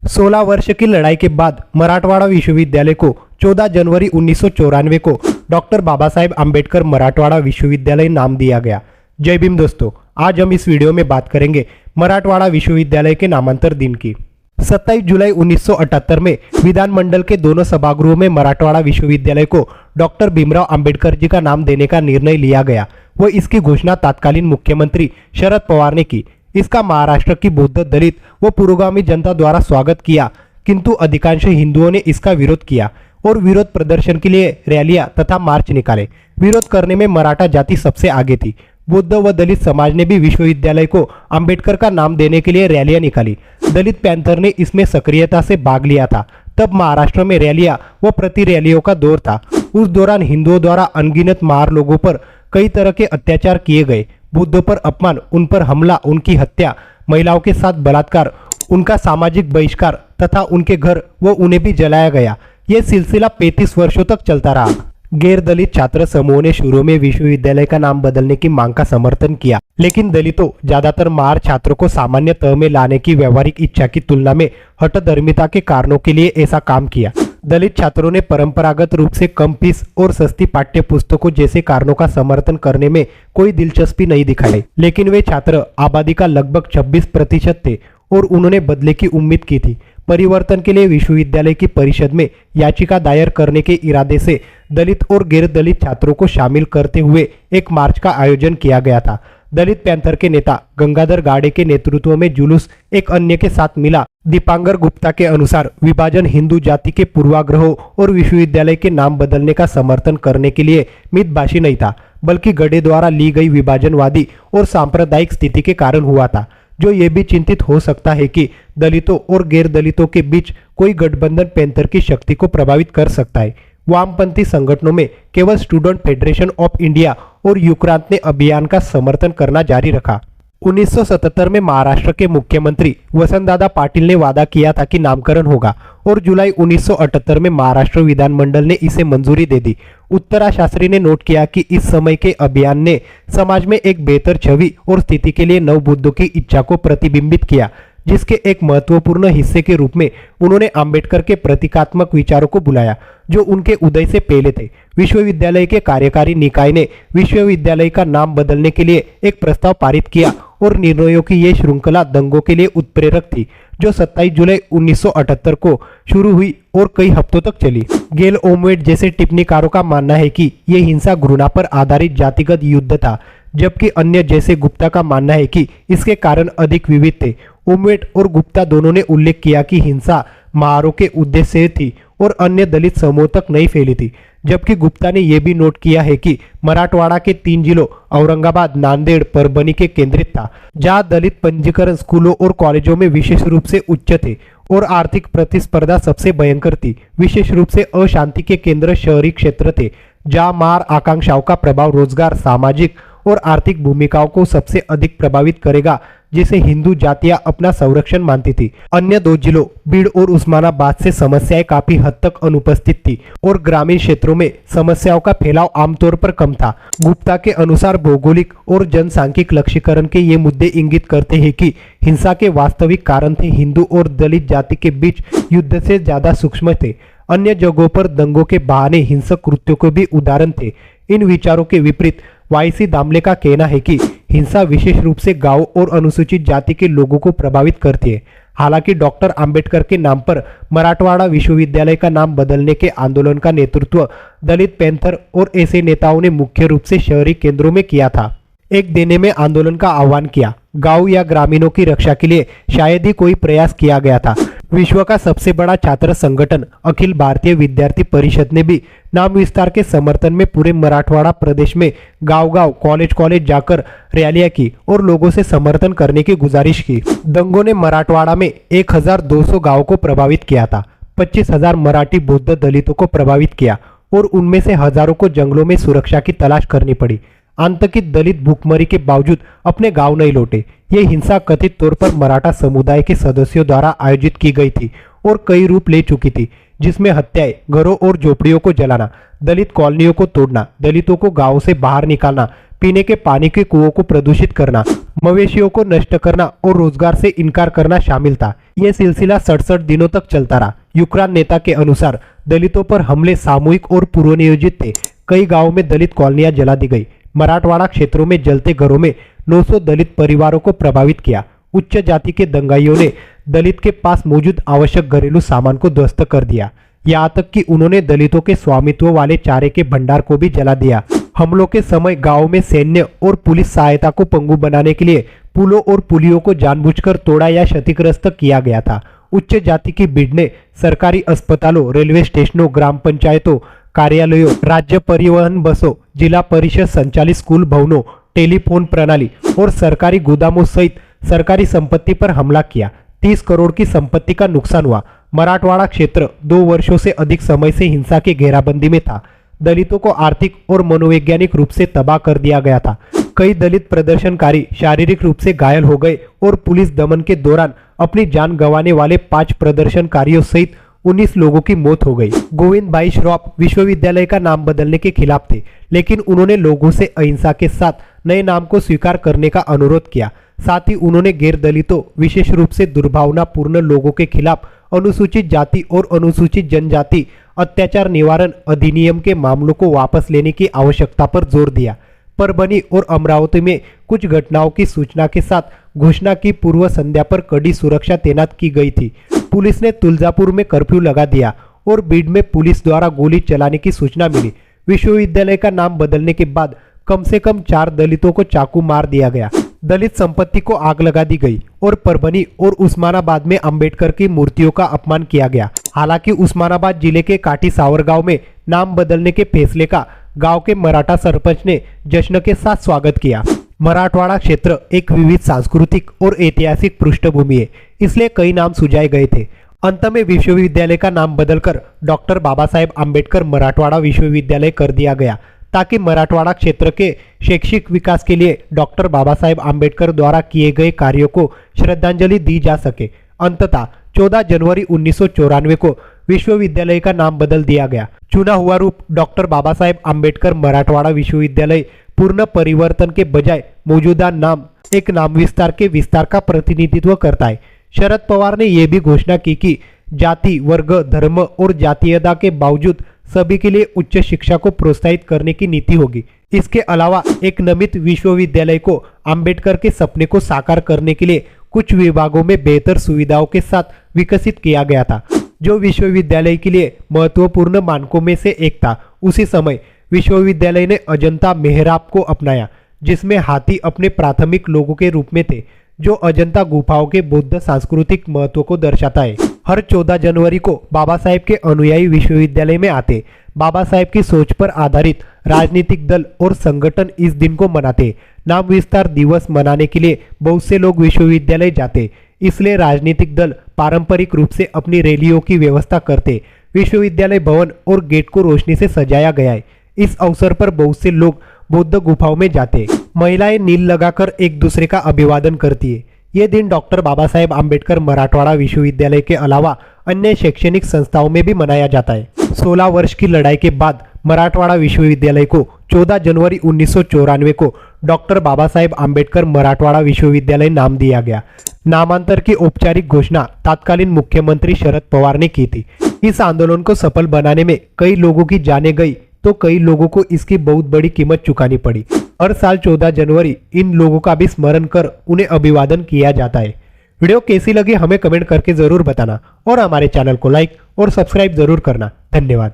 16 वर्ष की लड़ाई के बाद मराठवाड़ा विश्वविद्यालय को 14 जनवरी 1994 को डॉक्टर बाबा साहेब आम्बेडकर मराठवाड़ा विश्वविद्यालय नाम दिया गया। जय भीम दोस्तों, आज हम इस वीडियो में बात करेंगे मराठवाड़ा विश्वविद्यालय के नामांतर दिन की। 27 जुलाई 1978 में विधानमंडल के दोनों सभागृहों में मराठवाड़ा विश्वविद्यालय को डॉक्टर भीमराव अंबेडकर जी का नाम देने का निर्णय लिया गया। वह इसकी घोषणा तत्कालीन मुख्यमंत्री शरद पवार ने की। इसका महाराष्ट्र की बौद्ध, दलित व पुरोगामी जनता द्वारा स्वागत किया, किंतु अधिकांश हिंदुओं ने इसका विरोध किया और विरोध प्रदर्शन के लिए रैलियां तथा मार्च निकाले। विरोध करने में मराठा जाति सबसे आगे थी। बौद्ध व दलित समाज ने भी विश्वविद्यालय को अंबेडकर का नाम देने के लिए रैलियां निकाली। दलित पैंथर ने इसमें सक्रियता से भाग लिया था। तब महाराष्ट्र में रैलियां व प्रति रैलियों का दौर था। उस दौरान हिंदुओं द्वारा अनगिनत मार लोगों पर कई तरह के अत्याचार किए गए। बुद्धों पर अपमान, उन पर हमला, उनकी हत्या, महिलाओं के साथ बलात्कार, उनका सामाजिक बहिष्कार तथा उनके घर व उन्हें भी जलाया गया। यह सिलसिला 35 वर्षों तक चलता रहा। गैर दलित छात्र समूह ने शुरू में विश्वविद्यालय का नाम बदलने की मांग का समर्थन किया, लेकिन दलितों ज्यादातर मार छात्रों को सामान्य तह में लाने की व्यवहारिक इच्छा की तुलना में हठधर्मिता के कारणों के लिए ऐसा काम किया। दलित छात्रों ने परंपरागत रूप से कम फीस और सस्ती पाठ्य पुस्तकों जैसे कारणों का समर्थन करने में कोई दिलचस्पी नहीं दिखाई, लेकिन वे छात्र आबादी का लगभग 26% थे और उन्होंने बदले की उम्मीद की थी। परिवर्तन के लिए विश्वविद्यालय की परिषद में याचिका दायर करने के इरादे से दलित और गैर दलित छात्रों को शामिल करते हुए एक मार्च का आयोजन किया गया था। दलित पैंथर के नेता गंगाधर गाड़े के नेतृत्व में जुलूस एक अन्य के साथ मिला। दीपांकर गुप्ता के अनुसार विभाजन हिंदू जाति के पूर्वाग्रहों और विश्वविद्यालय के नाम बदलने का समर्थन करने के लिए मितभाषी नहीं था, बल्कि गड़े द्वारा ली गई विभाजनवादी और सांप्रदायिक स्थिति के कारण हुआ था, जो ये भी चिंतित हो सकता है कि दलितों और गैर दलितों के बीच कोई गठबंधन पैंथर की शक्ति को प्रभावित कर सकता है। वामपंथी संगठनों में केवल स्टूडेंट फेडरेशन ऑफ इंडिया और युक्रांत ने अभियान का समर्थन करना जारी रखा। 1977 में महाराष्ट्र के मुख्यमंत्री वसंतदादा पाटिल ने वादा किया था कि नामकरण होगा और जुलाई 1978 में महाराष्ट्र विधानमंडल ने इसे मंजूरी दे दी। उत्तरा शास्त्री ने नोट किया कि इस समय के अभियान ने समाज में एक बेहतर छवि और स्थिति के लिए नवबुद्धों की इच्छा को प्रतिबिंबित किया, जिसके एक महत्वपूर्ण हिस्से के रूप में उन्होंने अंबेडकर के प्रतीकात्मक विचारों को बुलाया, जो उनके उदय से पहले थे। विश्वविद्यालय के कार्यकारी निकाय ने विश्वविद्यालय का नाम बदलने के लिए एक प्रस्ताव पारित किया और निर्णयों की ये श्रृंखला दंगों के लिए उत्प्रेरक थी, जो 27 जुलाई 1978 को शुरू हुई और कई हफ्तों तक चली। गेल ओमवेट जैसे टिप्पणीकारों का मानना है कि यह हिंसा घृणा पर आधारित जातिगत युद्ध था, जबकि अन्य जैसे गुप्ता का मानना है कि इसके कारण अधिक विविध थे। ओमवेट और गुप्ता दोनों ने उल्लेख किया कि हिंसा मारों के उद्देश्य से थी और अन्य दलित समूह तक नहीं फैली थी, जबकि गुप्ता ने यह भी नोट किया है कि मराठवाड़ा के 3 जिलों औरंगाबाद, नांदेड़, परभनी के केंद्रित था, जहां दलित पंजीकरण स्कूलों और कॉलेजों में विशेष रूप से उच्च थे और आर्थिक प्रतिस्पर्धा सबसे भयंकर थी। विशेष रूप से अशांति के केंद्र शहरी क्षेत्र थे, जहां मार आकांक्षाओं का प्रभाव रोजगार, सामाजिक और आर्थिक भूमिकाओं को सबसे अधिक प्रभावित करेगा, जिसे हिंदू जातियां अपना संरक्षण मानती थी। अन्य 2 जिलों बीड़ और उस्मानाबाद से समस्याएं काफी हद तक अनुपस्थित थी और ग्रामीण क्षेत्रों में समस्याओं का फैलाव आमतौर पर कम था। गुप्ता के अनुसार भौगोलिक और जनसांख्यिक लक्ष्यीकरण के ये मुद्दे इंगित करते हैं कि हिंसा के वास्तविक कारण थे हिंदू और दलित जाति के बीच युद्ध से ज्यादा सूक्ष्म थे। अन्य जगहों पर दंगों के बहाने हिंसक कृत्यों के भी उदाहरण थे। इन विचारों के विपरीत वाईसी दामले का कहना है कि हिंसा विशेष रूप से गांव और अनुसूचित जाति के लोगों को प्रभावित करती है। हालांकि डॉक्टर अंबेडकर के नाम पर मराठवाड़ा विश्वविद्यालय का नाम बदलने के आंदोलन का नेतृत्व दलित पैंथर और ऐसे नेताओं ने मुख्य रूप से शहरी केंद्रों में किया था। एक देने में आंदोलन का आह्वान किया। गांव या ग्रामीणों की रक्षा के लिए शायद ही कोई प्रयास किया गया था। विश्व का सबसे बड़ा छात्र संगठन अखिल भारतीय विद्यार्थी परिषद ने भी नाम विस्तार के समर्थन में पूरे मराठवाड़ा प्रदेश में गांव-गांव, कॉलेज-कॉलेज जाकर रैलियां की और लोगों से समर्थन करने की गुजारिश की। दंगों ने मराठवाड़ा में 1200 गांवों को प्रभावित किया था, 25,000 मराठी बौद्ध दलितों को प्रभावित किया और उनमें से हजारों को जंगलों में सुरक्षा की तलाश करनी पड़ी। आतंकित दलित भूखमरी के बावजूद अपने गांव नहीं लौटे। ये हिंसा कथित तौर पर मराठा समुदाय के सदस्यों द्वारा आयोजित की गई थी और कई रूप ले चुकी थी, जिसमें हत्याएं, घरों और झोपड़ियों को जलाना, दलित कॉलोनियों को तोड़ना, दलितों को गांव से बाहर निकालना, पीने के पानी के कुओं को प्रदूषित करना, मवेशियों को नष्ट करना और रोजगार से इनकार करना शामिल था। यह सिलसिला 67 दिनों तक चलता रहा। यूक्रान नेता के अनुसार दलितों पर हमले सामूहिक और पूर्व नियोजित थे। कई गांवों में दलित कॉलोनियां जला दी गई। मराठवाड़ा क्षेत्रों में जलते घरों में 900 दलित परिवारों को प्रभावित किया। उच्च जाति के दंगाइयों ने दलित के पास मौजूद आवश्यक घरेलू सामान को ध्वस्त कर दिया। यहाँ तक कि उन्होंने दलितों के स्वामित्व वाले चारे के भंडार को भी जला दिया। हमलों के समय गांव में सैन्य और पुलिस सहायता को पंगु बनाने के लिए पुलों और पुलियों को जानबूझकर तोड़ा या क्षतिग्रस्त किया गया था। उच्च जाति की भीड़ ने सरकारी अस्पतालों, रेलवे स्टेशनों, ग्राम पंचायतों, कार्यालयों, राज्य परिवहन बसों, जिला परिषद संचालित स्कूल भवनों, टेलीफोन प्रणाली और सरकारी गोदामों सहित सरकारी संपत्ति पर हमला किया। 30 करोड़ की संपत्ति का नुकसान हुआ। मराठवाड़ा क्षेत्र 2 वर्षों से अधिक समय से हिंसा की घेराबंदी में था। दलितों को आर्थिक और मनोवैज्ञानिक रूप से तबाह कर दिया गया था। कई दलित प्रदर्शनकारी शारीरिक रूप से घायल हो गए और पुलिस दमन के दौरान अपनी जान गंवाने वाले 5 प्रदर्शनकारियों सहित 19 लोगों की मौत हो गई। गोविंद भाई श्रॉफ विश्वविद्यालय का नाम बदलने के खिलाफ थे, लेकिन उन्होंने लोगों से अहिंसा के साथ नए नाम को स्वीकार करने का अनुरोध किया। साथ ही उन्होंने गैर दलितों, विशेष रूप से दुर्भावनापूर्ण लोगों के खिलाफ अनुसूचित जाति और अनुसूचित जनजाति अत्याचार निवारण अधिनियम के मामलों को वापस लेने की आवश्यकता पर जोर दिया। परभनी और अमरावती में कुछ घटनाओं की सूचना के साथ घोषणा की पूर्व संध्या पर कड़ी सुरक्षा तैनात की गई थी। पुलिस ने तुलजापुर में कर्फ्यू लगा दिया और बीड में पुलिस द्वारा गोली चलाने की सूचना मिली। विश्वविद्यालय का नाम बदलने के बाद कम से कम 4 दलितों को चाकू मार दिया गया। दलित संपत्ति को आग लगा दी गई और परभनी और उस्मानाबाद में अंबेडकर की मूर्तियों का अपमान किया गया। हालांकि उस्मानाबाद जिले के काठी सावर गांव में नाम बदलने के फैसले का गांव के मराठा सरपंच ने जश्न के साथ स्वागत किया। मराठवाड़ा क्षेत्र एक विविध सांस्कृतिक और ऐतिहासिक पृष्ठभूमि है, इसलिए कई नाम सुझाए गए थे। अंत में विश्वविद्यालय का नाम बदलकर डॉक्टर बाबा साहेब आम्बेडकर मराठवाड़ा विश्वविद्यालय कर दिया गया, ताकि मराठवाड़ा क्षेत्र के शैक्षिक विकास के लिए डॉक्टर बाबा साहेब आम्बेडकर द्वारा किए गए कार्यों को श्रद्धांजलि दी जा सके। अंततः 14 जनवरी 1994 को विश्वविद्यालय का नाम बदल दिया गया। चुना हुआ रूप डॉक्टर बाबा साहेब आम्बेडकर मराठवाड़ा विश्वविद्यालय पूर्ण परिवर्तन के बजाय मौजूदा नाम एक नाम विस्तार के विस्तार का प्रतिनिधित्व करता है। शरद पवार ने यह भी घोषणा की कि जाति, वर्ग, धर्म और जातीयता के बावजूद सभी के लिए उच्च शिक्षा को प्रोत्साहित करने की नीति होगी। इसके अलावा एक नामित विश्वविद्यालय को अंबेडकर के सपने को साकार करने के लिए कुछ विभागों में बेहतर सुविधाओं के साथ विकसित किया गया था, जो विश्वविद्यालय के लिए महत्वपूर्ण मानकों में से एक था। उसी समय विश्वविद्यालय ने अजंता मेहराब को अपनाया, जिसमें हाथी अपने प्राथमिक लोगों के रूप में थे, जो अजंता गुफाओं के बौद्ध सांस्कृतिक महत्व को दर्शाता है। हर 14 जनवरी को बाबा साहेब के अनुयायी विश्वविद्यालय में आते। बाबा साहेब की सोच पर आधारित राजनीतिक दल और संगठन इस दिन को मनाते। नाम विस्तार दिवस मनाने के लिए बहुत से लोग विश्वविद्यालय जाते, इसलिए राजनीतिक दल पारंपरिक रूप से अपनी रैलियों की व्यवस्था करते। विश्वविद्यालय भवन और गेट को रोशनी से सजाया गया है। इस अवसर पर बहुत से लोग बौद्ध गुफाओं में जाते। महिलाएं नील लगाकर एक दूसरे का अभिवादन करती है। ये दिन डॉक्टर बाबा साहेब आम्बेडकर मराठवाड़ा विश्वविद्यालय के अलावा अन्य शैक्षणिक संस्थाओं में भी मनाया जाता है। 16 वर्ष की लड़ाई के बाद मराठवाड़ा विश्वविद्यालय को 14 जनवरी 1994 को डॉक्टर बाबा साहेब आम्बेडकर मराठवाड़ा विश्वविद्यालय नाम दिया गया। नामांतर की औपचारिक घोषणा तत्कालीन मुख्यमंत्री शरद पवार ने की थी। इस आंदोलन को सफल बनाने में कई लोगों की जानें गई, तो कई लोगों को इसकी बहुत बड़ी कीमत चुकानी पड़ी। हर साल 14 जनवरी इन लोगों का भी स्मरण कर उन्हें अभिवादन किया जाता है। वीडियो कैसी लगी हमें कमेंट करके जरूर बताना और हमारे चैनल को लाइक और सब्सक्राइब जरूर करना। धन्यवाद।